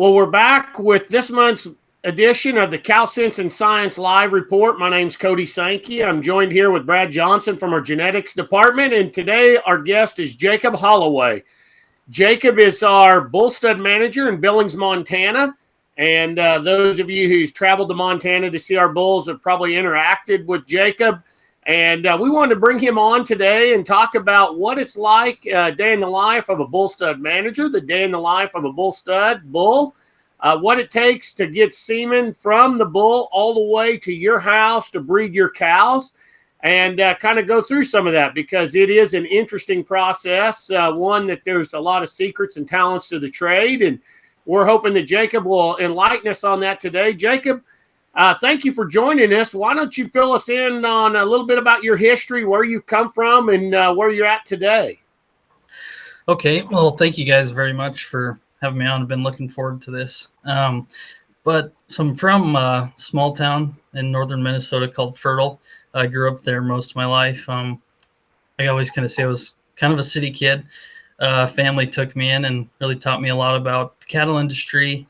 Well, we're back with this month's edition of the CalSense and Science Live Report. My name's Cody Sankey. I'm joined here with Brad Johnson from our genetics department, and today our guest is Jacob Halloway. Jacob is our bull stud manager in Billings, Montana, and those of you who's traveled to Montana to see our bulls have probably interacted with Jacob. And we wanted to bring him on today and talk about what it's like day in the life of a bull stud manager, the day in the life of a bull stud bull, what it takes to get semen from the bull all the way to your house to breed your cows, and kind of go through some of that because it is an interesting process, one that there's a lot of secrets and talents to the trade. And we're hoping that Jacob will enlighten us on that today. Jacob, thank you for joining us. Why don't you fill us in on a little bit about your history, where you've come from, and where you're at today? Okay. Well, thank you guys very much for having me on. I've been looking forward to this. So I'm from a small town in northern Minnesota called Fertile. I grew up there most of my life. I always kind of say I was kind of a city kid. Family took me in and really taught me a lot about the cattle industry.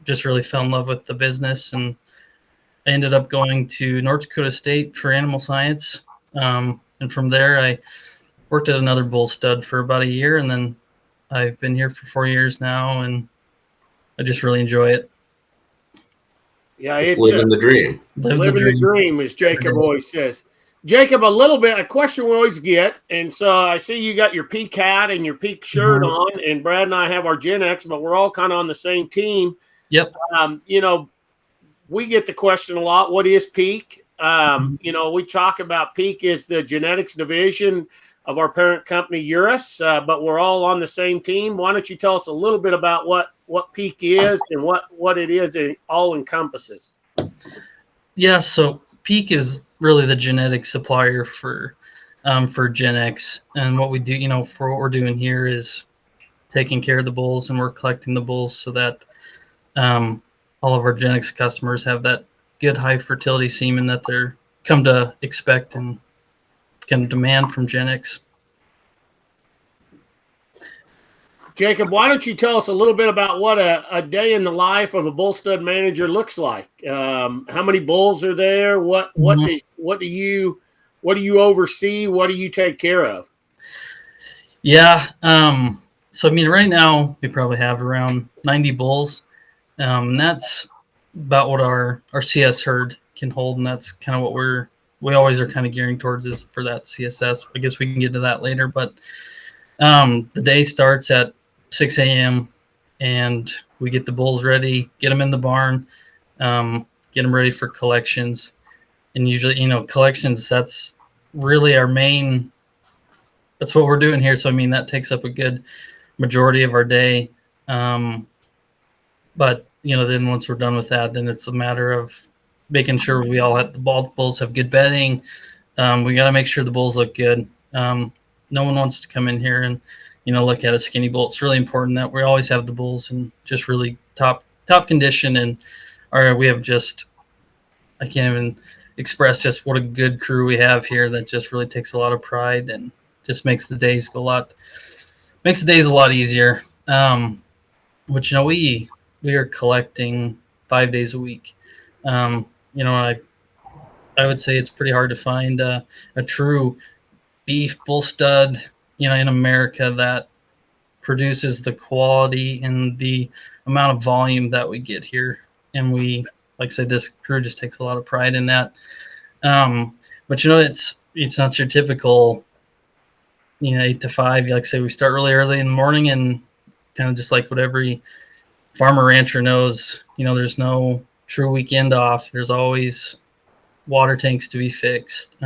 Just really fell in love with the business, and I ended up going to North Dakota State for animal science. And from there, I worked at another bull stud for about a year, and then I've been here for 4 years now, and I just really enjoy it. Yeah, it's living the dream. Living the dream, as Jacob always says. Jacob, a question we always get, and so I see you got your peak hat and your peak shirt on, and Brad and I have our Gen X, but we're all kind of on the same team. Yep. We get the question a lot, what is peak? We talk about peak is the genetics division of our parent company, Urus, but we're all on the same team. Why don't you tell us a little bit about what peak is and what it is it all encompasses? Yeah, so peak is really the genetic supplier for Gen X. And what we do, for what we're doing here is taking care of the bulls, and we're collecting the bulls so that all of our Gen X customers have that good high fertility semen that they're come to expect and can demand from Gen X. Jacob, why don't you tell us a little bit about what a day in the life of a bull stud manager looks like? How many bulls are there? What do you oversee? What do you take care of? Yeah. So right now we probably have around 90 bulls. And that's about what our CS herd can hold, and that's kind of what we always are kind of gearing towards is for that CSS. I guess we can get to that later, but the day starts at 6 a.m. and we get the bulls ready, get them in the barn, get them ready for collections. And usually, collections, that's really our main, that's what we're doing here. So, that takes up a good majority of our day. But, then once we're done with that, then it's a matter of making sure we all have the bulls have good bedding. We got to make sure the bulls look good. No one wants to come in here and, look at a skinny bull. It's really important that we always have the bulls in just really top condition. And we have I can't even express just what a good crew we have here that just really takes a lot of pride and just makes the days a lot easier. Which, we are collecting 5 days a week. I would say it's pretty hard to find a true beef bull stud, in America that produces the quality and the amount of volume that we get here. And we, like I said, this crew just takes a lot of pride in that. But it's not your typical, 8 to 5. Like I say, we start really early in the morning, and kind of just like what every farmer rancher knows, there's no true weekend off. There's always water tanks to be fixed.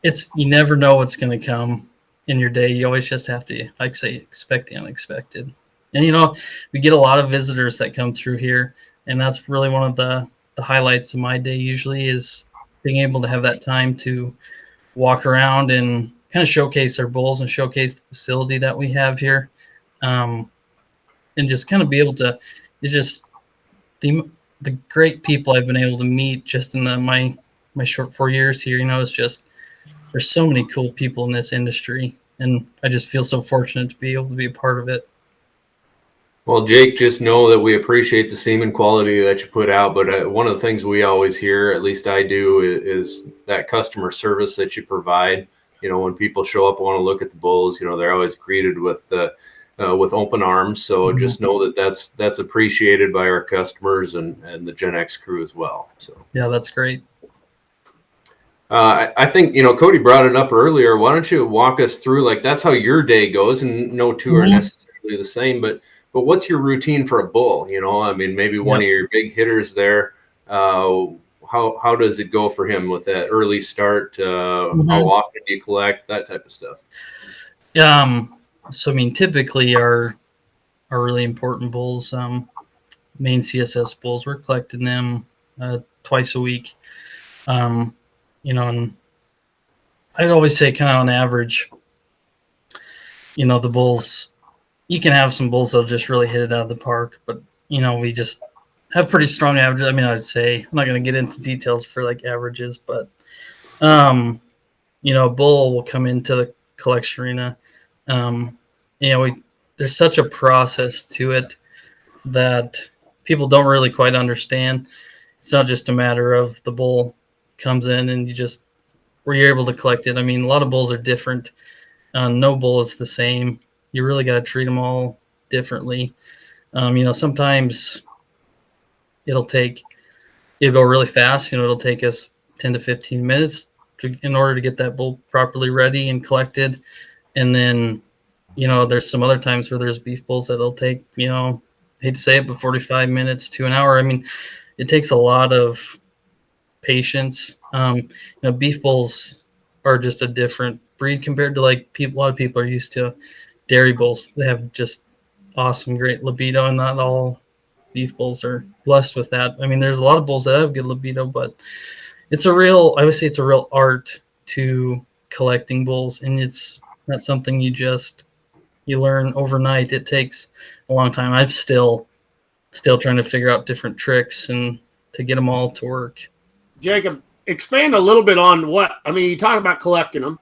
It's you never know what's going to come in your day. You always just have to, like I say, expect the unexpected. And we get a lot of visitors that come through here, and that's really one of the highlights of my day usually is being able to have that time to walk around and kind of showcase our bulls and showcase the facility that we have here. And just kind of be able to, it's just the great people I've been able to meet just in my short 4 years here. It's just, there's so many cool people in this industry, and I just feel so fortunate to be able to be a part of it. Well, Jake, just know that we appreciate the semen quality that you put out. But one of the things we always hear, at least I do, is that customer service that you provide. When people show up and want to look at the bulls, they're always greeted with open arms. So just know that that's appreciated by our customers and the Gen X crew as well. So yeah, that's great. I think, Cody brought it up earlier. Why don't you walk us through, like, that's how your day goes, and no two are necessarily the same, but what's your routine for a bull? I mean, maybe one of your big hitters there. How does it go for him with that early start? How often do you collect, that type of stuff? So I mean, typically our really important bulls, main CSS bulls, we're collecting them twice a week. And I'd always say kind of on average, the bulls, you can have some bulls that'll just really hit it out of the park, but we just have pretty strong averages. I mean, I'd say, I'm not going to get into details for like averages, but a bull will come into the collection arena. There's such a process to it that people don't really quite understand. It's not just a matter of the bull comes in and where you're able to collect it. I mean, a lot of bulls are different. No bull is the same. You really got to treat them all differently. Sometimes it'll go really fast. It'll take us 10 to 15 minutes in order to get that bull properly ready and collected. And then, there's some other times where there's beef bulls that'll take, hate to say it, but 45 minutes to an hour. I mean, it takes a lot of patience. Beef bulls are just a different breed compared to a lot of people are used to dairy bulls. They have just awesome, great libido, and not all beef bulls are blessed with that. I mean, there's a lot of bulls that have good libido, but I would say it's a real art to collecting bulls, and it's not something you learn overnight. It takes a long time. I'm still trying to figure out different tricks and to get them all to work. Jacob, expand a little bit on you talk about collecting them.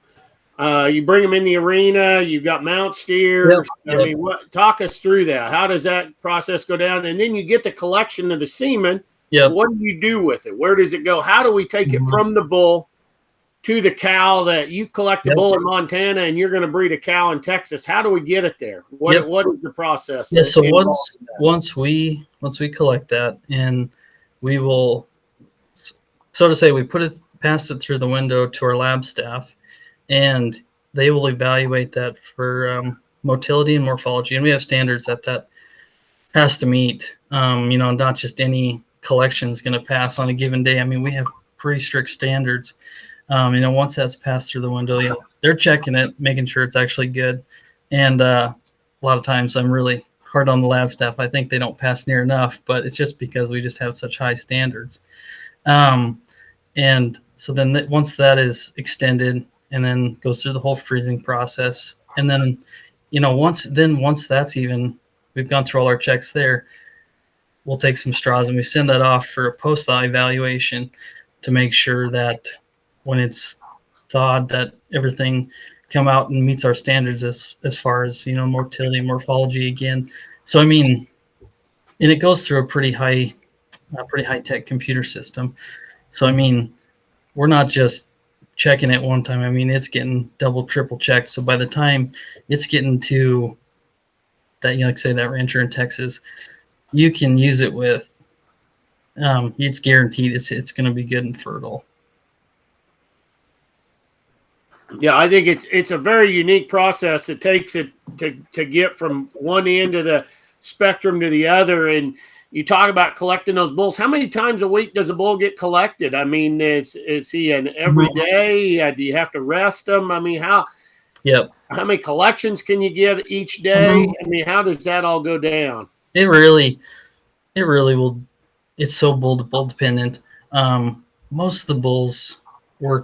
You bring them in the arena. You've got mount steers. Yep. I mean, talk us through that. How does that process go down? And then you get the collection of the semen. Yep. What do you do with it? Where does it go? How do we take it from the bull to the cow that you collect the bull in Montana and you're going to breed a cow in Texas? How do we get it there? What is the process? Yeah. So once we collect that, and we will, so to say, we pass it through the window to our lab staff, and they will evaluate that for motility and morphology. And we have standards that has to meet. Not just any collection is going to pass on a given day. I mean, we have pretty strict standards. Once that's passed through the window, they're checking it, making sure it's actually good. And a lot of times I'm really hard on the lab staff. I think they don't pass near enough, but it's just because we just have such high standards. And so then once that is extended and then goes through the whole freezing process, and then, once that's we've gone through all our checks there, we'll take some straws and we send that off for a post-thaw evaluation to make sure that when it's thawed, that everything come out and meets our standards as far as, motility, morphology again. So, I mean, and it goes through a pretty high-tech computer system. So, I mean, we're not just checking it one time. I mean, it's getting double, triple checked. So by the time it's getting to that, like say that rancher in Texas, you can use it with, it's guaranteed it's going to be good and fertile. Yeah, I think it's a very unique process. It takes it to get from one end of the spectrum to the other. And you talk about collecting those bulls. How many times a week does a bull get collected? I mean, is he an every day? Do you have to rest them? I mean, how many collections can you get each day? I mean, how does that all go down? It really will. It's so bull to bull dependent. Most of the bulls we're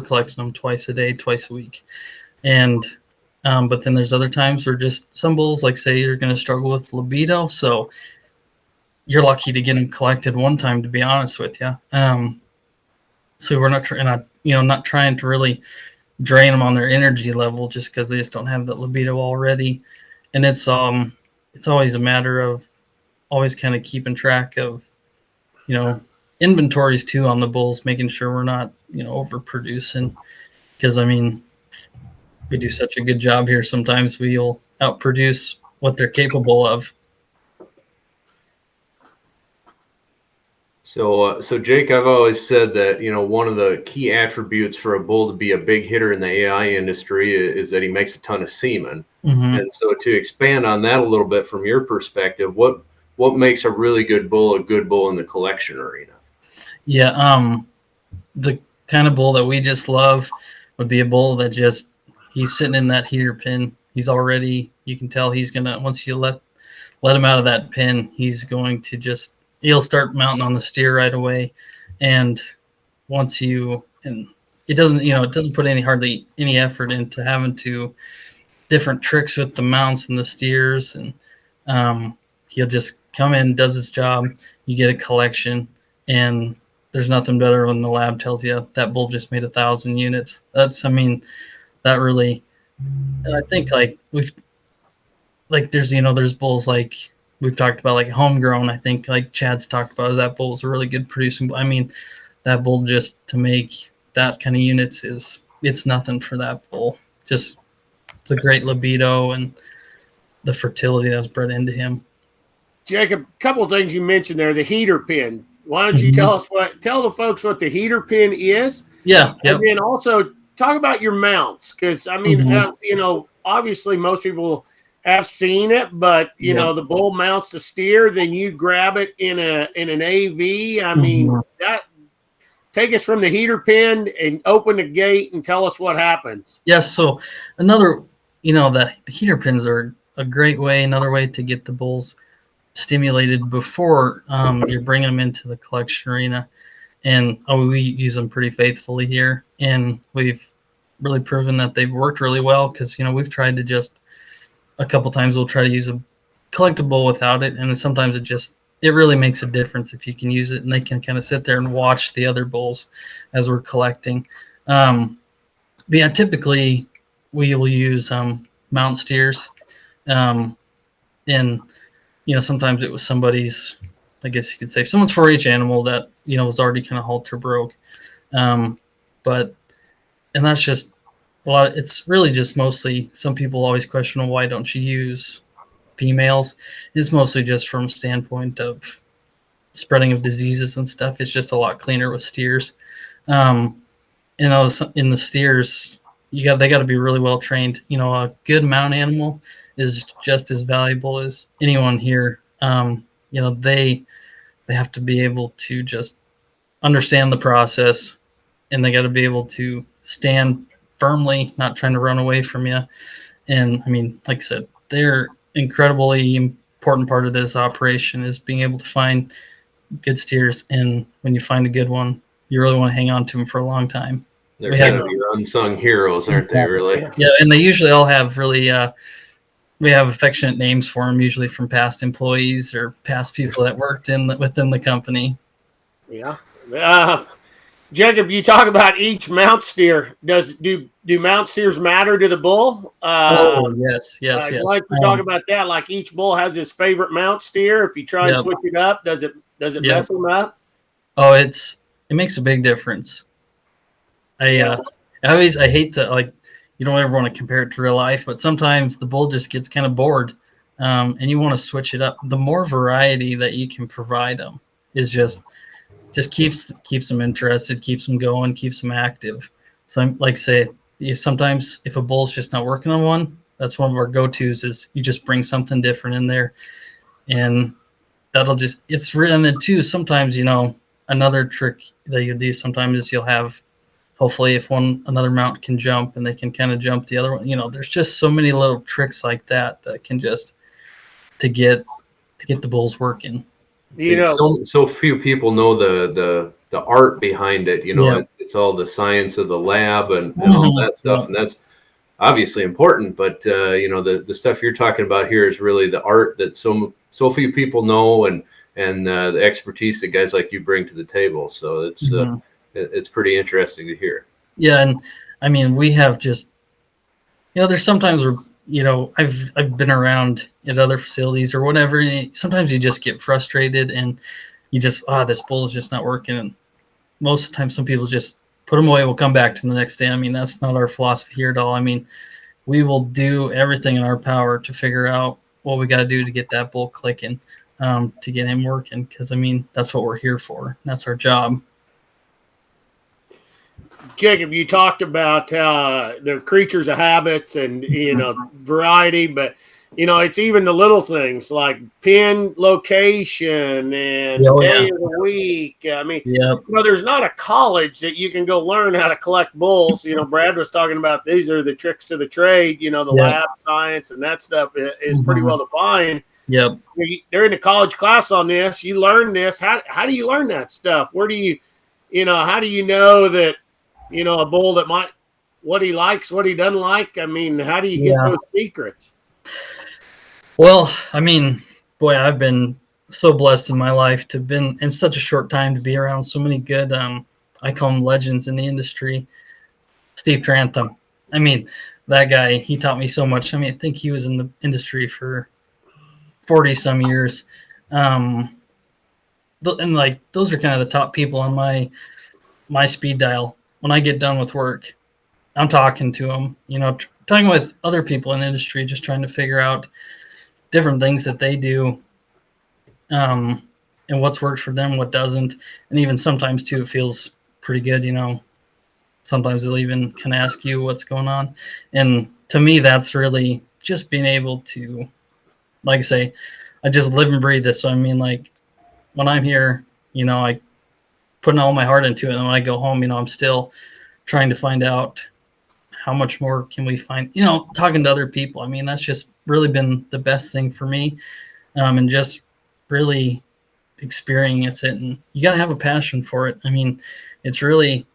collecting them twice a day, twice a week. And but then there's other times where just some bulls, like say you're going to struggle with libido. So you're lucky to get them collected one time, to be honest with you. So we're not trying to really drain them on their energy level just because they just don't have that libido already. And it's it's always a matter of always kind of keeping track of, inventories too on the bulls, making sure we're not, overproducing. Because, I mean, we do such a good job here. Sometimes we'll outproduce what they're capable of. So Jake, I've always said that, one of the key attributes for a bull to be a big hitter in the AI industry is that he makes a ton of semen. Mm-hmm. And so to expand on that a little bit from your perspective, what makes a really good bull in the collection arena? Yeah, the kind of bull that we just love would be a bull that he's sitting in that heater pin. He's already, you can tell he's gonna, once you let him out of that pin, he's going to he'll start mounting on the steer right away. And it doesn't put hardly any effort into having to different tricks with the mounts and the steers. And he'll just come in, does his job. You get a collection, and there's nothing better when the lab tells you that bull just made 1,000 units. That really, and I think there's bulls like we've talked about, like homegrown. I think like Chad's talked about, is that bull's a really good producing. I mean, that bull, just to make that kind of units it's nothing for that bull. Just the great libido and the fertility that was bred into him. Jacob, a couple of things you mentioned there, the heater pin. Why don't you tell the folks what the heater pin is? Yeah. Yep. And then also talk about your mounts. Because, I mean, obviously most people have seen it, but, the bull mounts the steer, then you grab it in an AV. I mean, take us from the heater pin and open the gate and tell us what happens. Yes. So another, the heater pins are a great way, another way to get the bulls stimulated before you're bringing them into the collection arena. And we use them pretty faithfully here, and we've really proven that they've worked really well, because we've tried to just a couple times we'll try to use a collectible without it, and then sometimes it really makes a difference if you can use it, and they can kind of sit there and watch the other bulls as we're collecting. But yeah, typically we will use mount steers, and sometimes it was somebody's, I guess you could say, someone's 4-H animal that, was already kind of halter broke. And that's just a lot. It's really just mostly, some people always question, well, why don't you use females? It's mostly just from a standpoint of spreading of diseases and stuff. It's just a lot cleaner with steers. In the steers, they got to be really well trained. A good mount animal is just as valuable as anyone here. They have to be able to just understand the process, and they got to be able to stand firmly, not trying to run away from you. And I mean, like I said, they're incredibly important part of this operation is being able to find good steers. And when you find a good one, you really want to hang on to them for a long time. They're kind of your unsung heroes, aren't they, really? Yeah, and they usually all have really we have affectionate names for them, usually from past employees or past people that worked within the company. Yeah. Jacob, you talk about each mount steer. Do mount steers matter to the bull? Yes. I'd like to talk about that. Like each bull has his favorite mount steer. If you try and switch it up, does it mess them up? Oh, it makes a big difference. I hate to, you don't ever want to compare it to real life, but sometimes the bull just gets kind of bored, and you want to switch it up. The more variety that you can provide them is just keeps them interested, keeps them going, keeps them active. So I'm sometimes if a bull's just not working on one, that's one of our go-tos is you just bring something different in there, and that'll and then too, sometimes, another trick that you do sometimes is you'll have, hopefully if another mount can jump and they can kind of jump the other one, there's just so many little tricks like that can just to get the bulls working. So few people know the art behind it. It's all the science of the lab and all that stuff, and that's obviously important. But the stuff you're talking about here is really the art that so few people know, and the expertise that guys like you bring to the table. So it's pretty interesting to hear. Yeah, and I mean, we have just, there's sometimes where I've been around at other facilities or whatever, and sometimes you just get frustrated and you just, this bull is just not working. And most of the time, some people just put them away. We'll come back to them the next day. I mean, that's not our philosophy here at all. I mean, we will do everything in our power to figure out what we got to do to get that bull clicking, to get him working. Because, I mean, that's what we're here for. That's our job. Jacob, you talked about they're creatures of habits and, variety, but, it's even the little things like pin location and day of the week. I mean, there's not a college that you can go learn how to collect bulls. Brad was talking about these are the tricks of the trade, the lab science and that stuff is pretty well defined. Yep. They're in a college class on this. You learn this. How do you learn that stuff? Where do you, how do you know that, a bull that what he likes, what he doesn't like? I mean, how do you get those secrets? Well, I mean, boy, I've been so blessed in my life to have been in such a short time to be around so many good, I call them legends in the industry. Steve Trantham. I mean, that guy, he taught me so much. I mean, I think he was in the industry for 40 some years. And like, those are kind of the top people on my speed dial. When I get done with work, I'm talking to them, talking with other people in the industry, just trying to figure out different things that they do, and what's worked for them, what doesn't. And even sometimes too, it feels pretty good. Sometimes they'll even kind of ask you what's going on. And to me, that's really just being able to, like I say, I just live and breathe this. So, I mean, like when I'm here, I putting all my heart into it. And when I go home, I'm still trying to find out how much more can we find, talking to other people. I mean, that's just really been the best thing for me. And just really experiencing it. And you got to have a passion for it. I mean, it's really,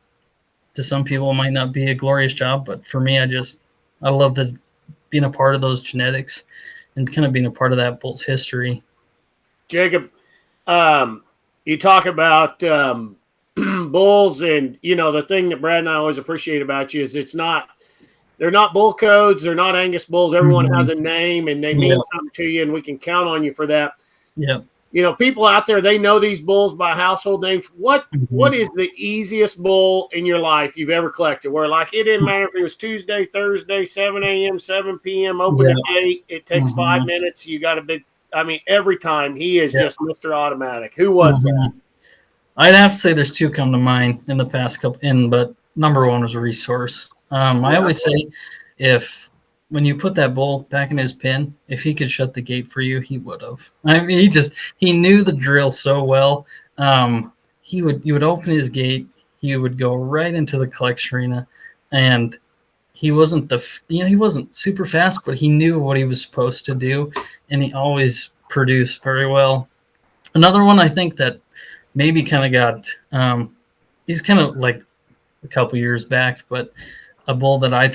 to some people, it might not be a glorious job, but for me, I love being a part of those genetics and kind of being a part of that bull's history. Jacob, you talk about bulls, and the thing that Brad and I always appreciate about you is they're not bull codes, they're not Angus bulls. Everyone has a name and they mean something to you, and we can count on you for that. Yeah. People out there, they know these bulls by household names. What is the easiest bull in your life you've ever collected? Where like it didn't matter if it was Tuesday, Thursday, 7 a.m., 7 p.m., open the gate, it takes 5 minutes. You got a big. I mean, every time he is just Mr. Automatic. Who was that? I'd have to say there's two come to mind in the past couple, but number one was Resource. I always say when you put that bull back in his pen, if he could shut the gate for you, he would have. I mean, he knew the drill so well. You would open his gate, he would go right into the collection arena, and he wasn't he wasn't super fast, but he knew what he was supposed to do, and he always produced very well. Another one I think that maybe kind of got he's kind of like a couple years back, but a bull that I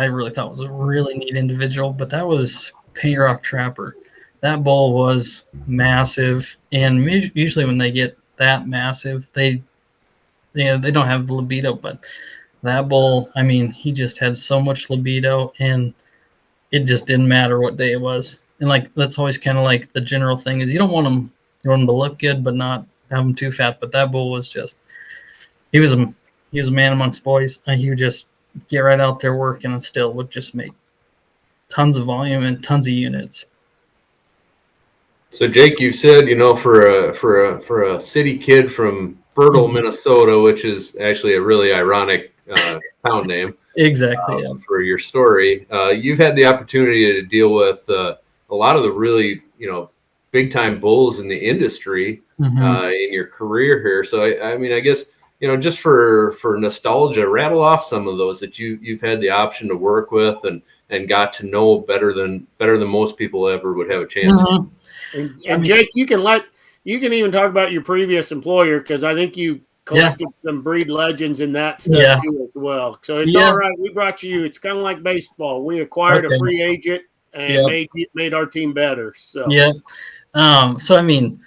really thought was a really neat individual, but that was Paint Rock Trapper. That bull was massive, and usually when they get that massive, they don't have the libido, but that bull, I mean, he just had so much libido, and it just didn't matter what day it was. And like that's always kind of like the general thing is you want them to look good, but not have them too fat. But that bull was just he was a man amongst boys. He would just get right out there working and still would just make tons of volume and tons of units. So Jake, you said, for a city kid from fertile Minnesota, which is actually a really ironic town name. Exactly. For your story, you've had the opportunity to deal with a lot of the really, big time bulls in the industry in your career here. So I mean, I guess, just for nostalgia, rattle off some of those that you've had the option to work with and got to know better than most people ever would have a chance to. And Jake, you can even talk about your previous employer, because I think you collected some breed legends and that stuff too as well. So it's all right. We brought you. It's kind of like baseball. We acquired a free agent and made our team better. So so I mean,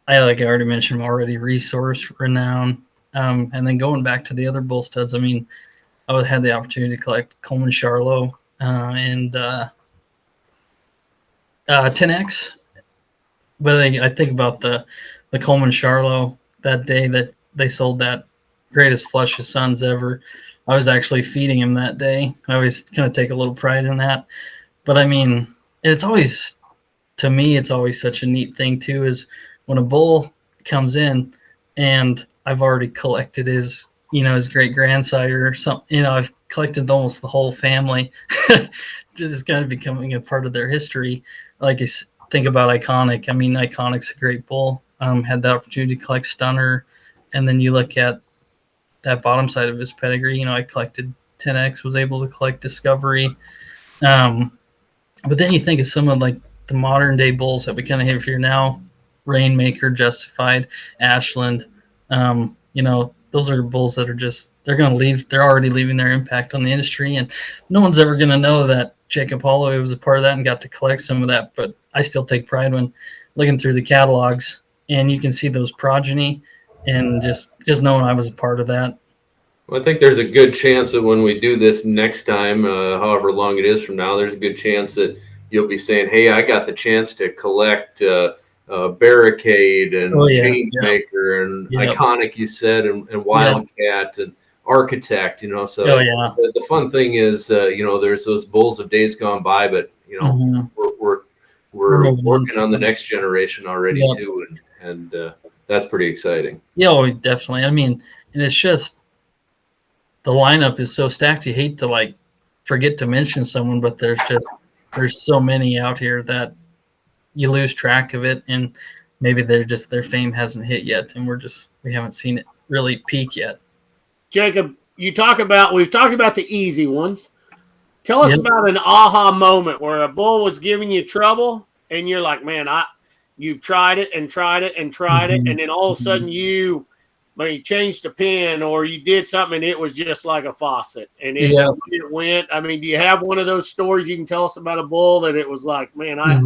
I already mentioned already, Resource, Renown, and then going back to the other bull studs. I mean, I had the opportunity to collect Coleman Charlo and 10X. But I think about the Coleman Charlo that day that they sold that greatest flush of sons ever. I was actually feeding him that day. I always kind of take a little pride in that. But I mean, it's always, to me, it's always such a neat thing too, is when a bull comes in and I've already collected his, his great grandsire or something, I've collected almost the whole family. Just is kind of becoming a part of their history. Like I think about Iconic. I mean, Iconic's a great bull. Had the opportunity to collect Stunner. And then you look at that bottom side of his pedigree. I collected 10X, was able to collect Discovery. But then you think of some of like the modern day bulls that we kind of have here now, Rainmaker, Justified, Ashland. Those are bulls that are just, they're going to leave. They're already leaving their impact on the industry. And no one's ever going to know that Jacob Halloway was a part of that and got to collect some of that. But I still take pride when looking through the catalogs and you can see those progeny and just knowing I was a part of that. Well, I think there's a good chance that when we do this next time, however long it is from now, there's a good chance that you'll be saying, hey, I got the chance to collect Barricade and Changemaker and Iconic, you said, and Wildcat and Architect, So the fun thing is, there's those bulls of days gone by, but, we're working on the next generation already too. And that's pretty exciting. Yeah, definitely. I mean, and it's just, the lineup is so stacked. You hate to forget to mention someone, but there's so many out here that you lose track of it, and maybe their fame hasn't hit yet, and we haven't seen it really peak yet. Jacob, we've talked about the easy ones. Tell us about an aha moment where a bull was giving you trouble, and you're like, man, you've tried it and tried it and tried it, and then all of a sudden you changed a pin or you did something and it was just like a faucet and it went. I mean, do you have one of those stories you can tell us about a bull that it was like, man, I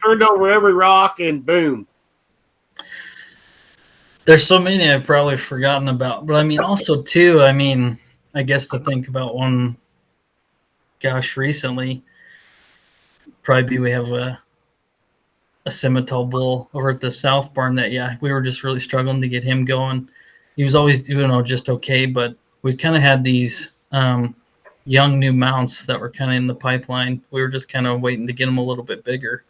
turned over every rock and boom? There's so many I've probably forgotten about, but I mean, also too, I guess to think about one, recently, probably we have a Simmental bull over at the South Barn that, we were just really struggling to get him going. He was always, just okay, but we kind of had these young new mounts that were kind of in the pipeline. We were just kind of waiting to get them a little bit bigger.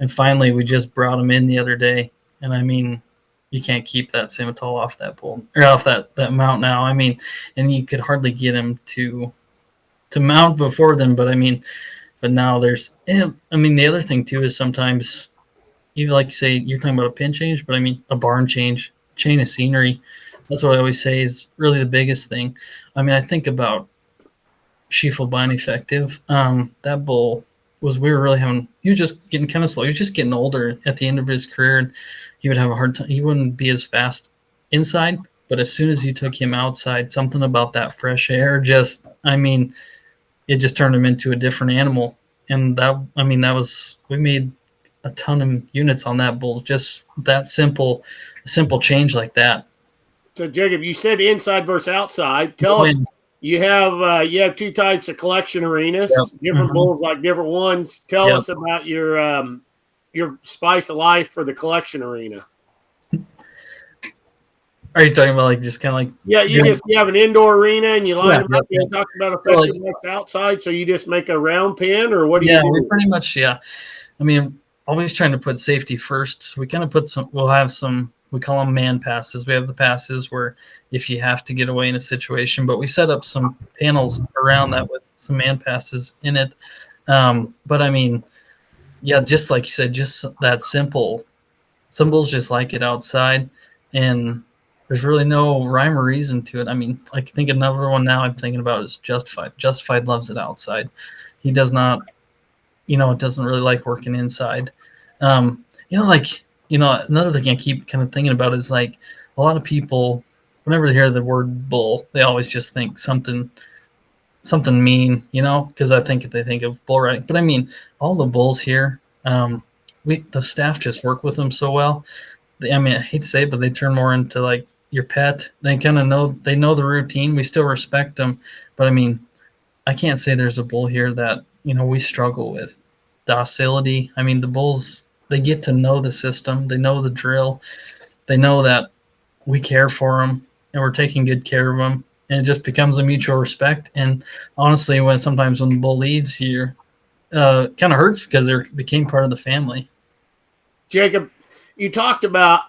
And finally, we just brought him in the other day. And I mean, you can't keep that Simmental off that bull or off that mount now. I mean, and you could hardly get him to mount before then. But but now the other thing too is sometimes, even like you say, you're talking about a pin change, but a barn change, chain of scenery. That's what I always say is really the biggest thing. I think about Schiefelbein Effective. That bull we were really having, he was just getting kind of slow. He was just getting older at the end of his career, and he would have a hard time. He wouldn't be as fast inside, but as soon as you took him outside, something about that fresh air it just turned him into a different animal. And we made a ton of units on that bull, just that simple change like that. So Jacob, you said inside versus outside. Tell us, you have two types of collection arenas, different bulls like different ones. Tell us about your spice of life for the collection arena. Are you talking about just kind of like? Yeah, you have an indoor arena and you line them up. You talk about effective next outside, so you just make a round pin, or what do you do? We pretty much always trying to put safety first. So we kind of we'll have some, we call them man passes. We have the passes where if you have to get away in a situation, but we set up some panels around that with some man passes in it. But just like you said, just that simple. Some bulls just like it outside, and there's really no rhyme or reason to it. I think another one now I'm thinking about is Justified. Justified loves it outside. He does not, it doesn't really like working inside. Another thing I keep kind of thinking about is a lot of people, whenever they hear the word bull, they always just think something mean, because I think they think of bull riding. But all the bulls here, the staff just work with them so well. I hate to say it, but they turn more into your pet. They kind of know the routine. We still respect them, but I can't say there's a bull here that we struggle with docility. I mean, the bulls, they get to know the system. They know the drill. They know that we care for them and we're taking good care of them. And it just becomes a mutual respect. And honestly, sometimes when the bull leaves, you're kind of hurts because they became part of the family. Jacob, you talked about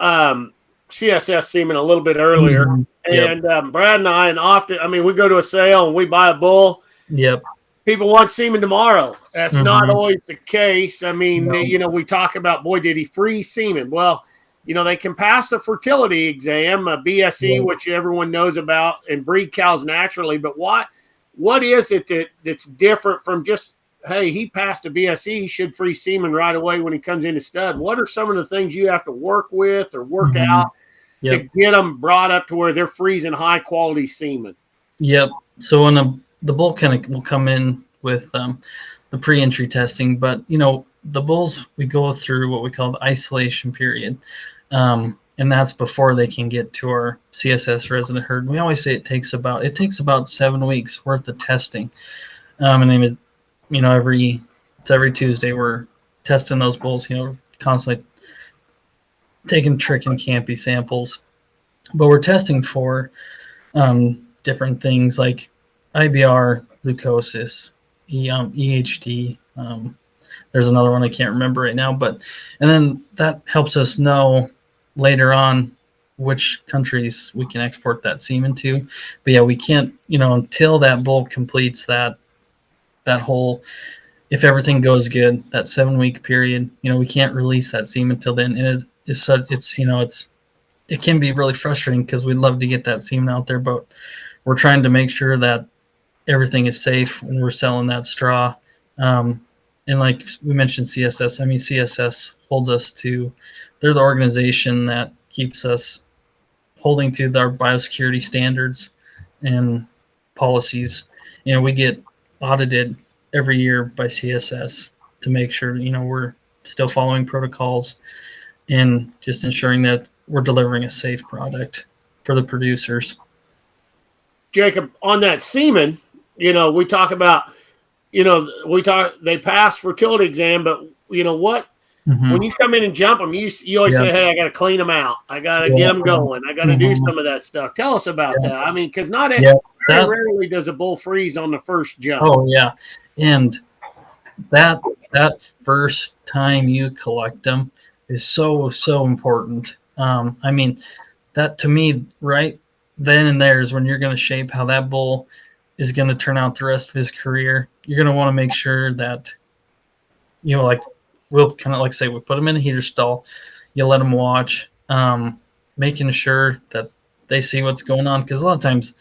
CSS semen a little bit earlier, and Brad and I, and often, I mean, we go to a sale and we buy a bull. Yep. People want semen tomorrow. That's not always the case. I mean, we talk about, boy, did he freeze semen? Well, they can pass a fertility exam, a BSE, which everyone knows about, and breed cows naturally. But what is it that's different from just, hey, he passed a BSE, he should freeze semen right away when he comes into stud? What are some of the things you have to work with or work out to get them brought up to where they're freezing high quality semen? Yep. So when the bull kind of will come in with the pre-entry testing, but the bulls, we go through what we call the isolation period, and that's before they can get to our CSS resident herd. We always say it takes about 7 weeks worth of testing, and then every Tuesday we're testing those bulls, constantly taking trick and campy samples, but we're testing for different things like IBR, glucosis, EHD. There's another one I can't remember right now, and then that helps us know later on which countries we can export that semen to. But yeah, we can't, until that bull completes that whole, if everything goes good, that 7 week period, we can't release that semen until then. And it can be really frustrating because we'd love to get that semen out there, but we're trying to make sure that everything is safe when we're selling that straw. And like we mentioned CSS, I mean, CSS holds us to, they're the organization that keeps us holding to our biosecurity standards and policies. We get audited every year by CSS to make sure, we're still following protocols and just ensuring that we're delivering a safe product for the producers. Jacob, on that semen, we talk about, they pass fertility exam, but what, when you come in and jump them, you always say, hey, I got to clean them out. I got to get them going. I got to do some of that stuff. Tell us about that. I mean, because very rarely does a bull freeze on the first jump. Oh yeah. And that first time you collect them is so important. I mean, that to me, right then and there is when you're going to shape how that bull is going to turn out the rest of his career. You're going to want to make sure that, like we'll kind of like say, we put them in a heater stall, you let them watch, making sure that they see what's going on. Because a lot of times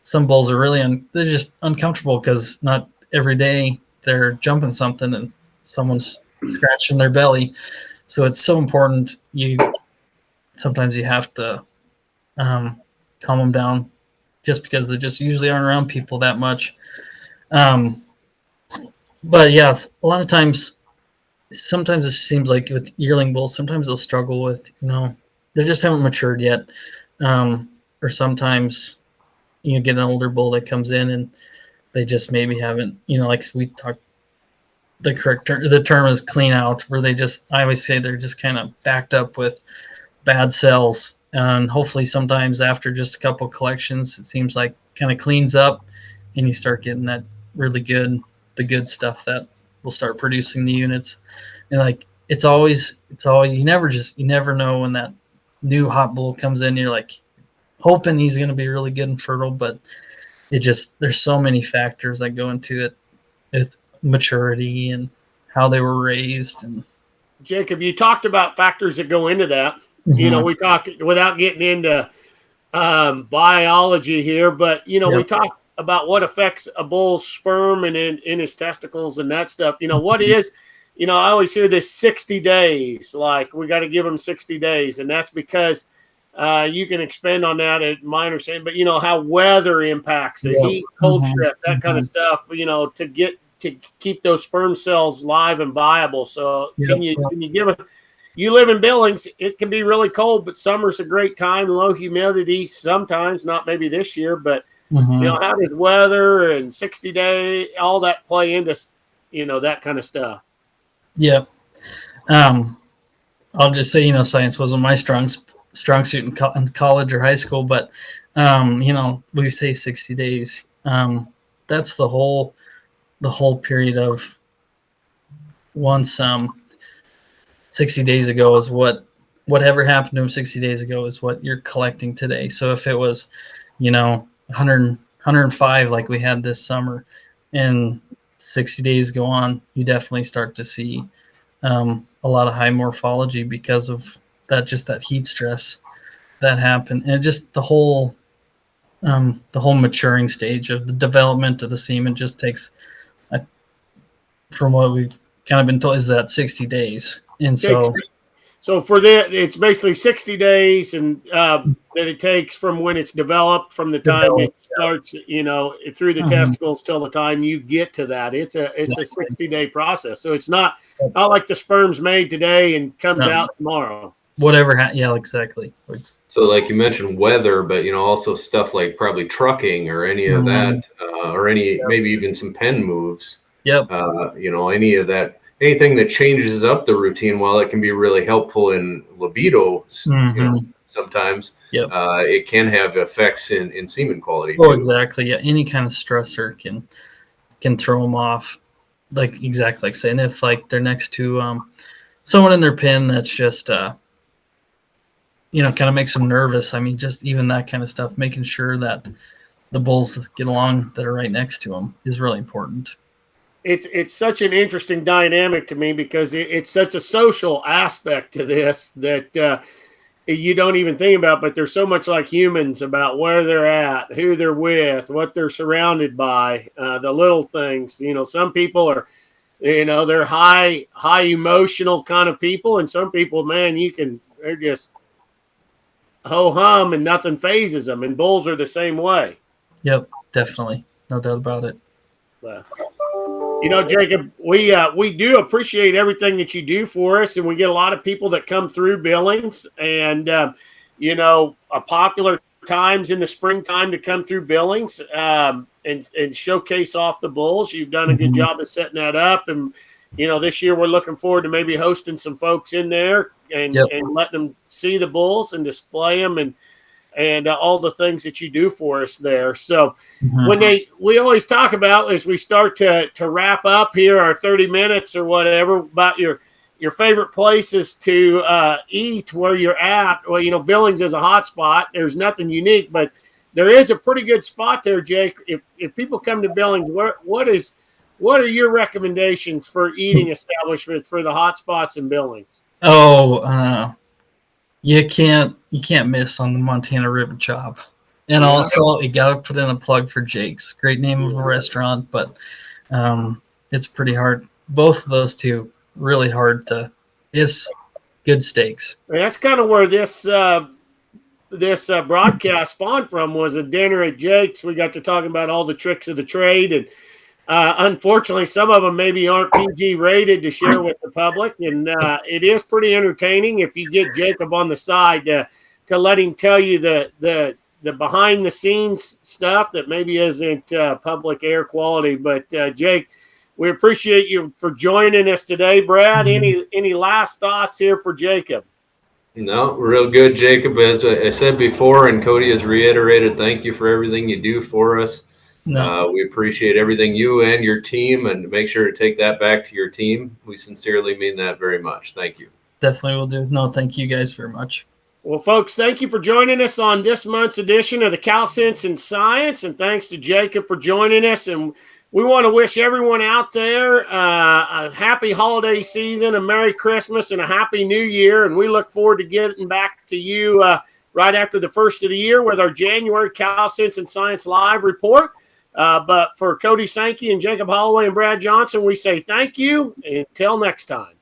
some bulls are really, they're just uncomfortable because not every day they're jumping something and someone's scratching their belly. So it's so important. Sometimes you have to calm them down just because they just usually aren't around people that much. But yeah, a lot of times, sometimes it seems like with yearling bulls, sometimes they'll struggle with, they just haven't matured yet. Or sometimes you get an older bull that comes in and they just maybe haven't, like we talked, the correct the term is clean out, where I always say they're just kind of backed up with bad cells. And hopefully sometimes after just a couple collections, it seems like kind of cleans up and you start getting that really good, the good stuff that will start producing the units. And like, it's always, you never know when that new hot bull comes in, you're like hoping he's going to be really good and fertile, but there's so many factors that go into it with maturity and how they were raised. And Jacob, you talked about factors that go into that. We talk without getting into biology here, but we talk about what affects a bull's sperm and in his testicles and that stuff. What is, I always hear this 60 days, like we got to give them 60 days. And that's because you can expand on that at my understanding, but how weather impacts it, heat, cold stress, that kind of stuff, to keep those sperm cells live and viable. So can you give you live in Billings, it can be really cold, but summer's a great time, low humidity sometimes, not maybe this year, but how does weather and 60 day, all that play into, that kind of stuff? Yeah. I'll just say, science wasn't my strong suit in college or high school, but we say 60 days. That's the whole period of once 60 days ago is whatever happened to him 60 days ago is what you're collecting today. So if it was, 105 like we had this summer, and 60 days go on, you definitely start to see a lot of high morphology because of that heat stress that happened, and just the whole maturing stage of the development of the semen just takes, from what we've kind of been told, is that 60 days. And so for that, it's basically 60 days, and that it takes from when it's developed, from the time it starts, through the testicles till the time you get to that. It's a 60-day process. So it's not like the sperm's made today and comes out tomorrow. Whatever. Yeah, exactly. So like you mentioned weather, but also stuff like probably trucking or any of that, or maybe even some pen moves. Yep. Any of that. Anything that changes up the routine, while it can be really helpful in libido, sometimes it can have effects in semen quality. Oh, exactly. Yeah, any kind of stressor can throw them off. Like exactly like saying, if like they're next to someone in their pen that's just kind of makes them nervous. I mean, just even that kind of stuff, making sure that the bulls that get along that are right next to them is really important. It's such an interesting dynamic to me, because it's such a social aspect to this that you don't even think about, but they're so much like humans, about where they're at, who they're with, what they're surrounded by, the little things. Some people are, they're high emotional kind of people, and some people, man, they're just ho-hum and nothing phases them, and bulls are the same way. Yep, definitely. No doubt about it. Jacob, we do appreciate everything that you do for us, and we get a lot of people that come through Billings, and a popular times in the springtime to come through Billings and showcase off the bulls. You've done a good job of setting that up, and this year we're looking forward to maybe hosting some folks in there and letting them see the bulls and display them and all the things that you do for us there. So we always talk about, as we start to wrap up here our 30 minutes or whatever, about your favorite places to eat where you're at. Well, Billings is a hot spot. There's nothing unique, but there is a pretty good spot there, Jake. If people come to Billings, what are your recommendations for eating establishments for the hot spots in Billings? You can't miss on the Montana River Chop. And also, you got to put in a plug for Jake's. Great name of a restaurant, but it's pretty hard. Both of those two, really hard to. It's good steaks. And that's kind of where this broadcast spawned from, was a dinner at Jake's. We got to talking about all the tricks of the trade, and unfortunately, some of them maybe aren't PG rated to share with the public, and it is pretty entertaining if you get Jacob on the side to let him tell you the behind the scenes stuff that maybe isn't public air quality. But Jake, we appreciate you for joining us today. Brad, any last thoughts here for Jacob? No, real good, Jacob. As I said before, and Cody has reiterated, thank you for everything you do for us. No. We appreciate everything you and your team, and make sure to take that back to your team. We sincerely mean that very much. Thank you. Definitely will do. No, thank you guys very much. Well, folks, thank you for joining us on this month's edition of the CalSense in Science, and thanks to Jacob for joining us. And we want to wish everyone out there a happy holiday season, a Merry Christmas, and a Happy New Year. And we look forward to getting back to you right after the first of the year with our January CalSense in Science Live report. But for Cody Sankey and Jacob Halloway and Brad Johnson, we say thank you. Until next time.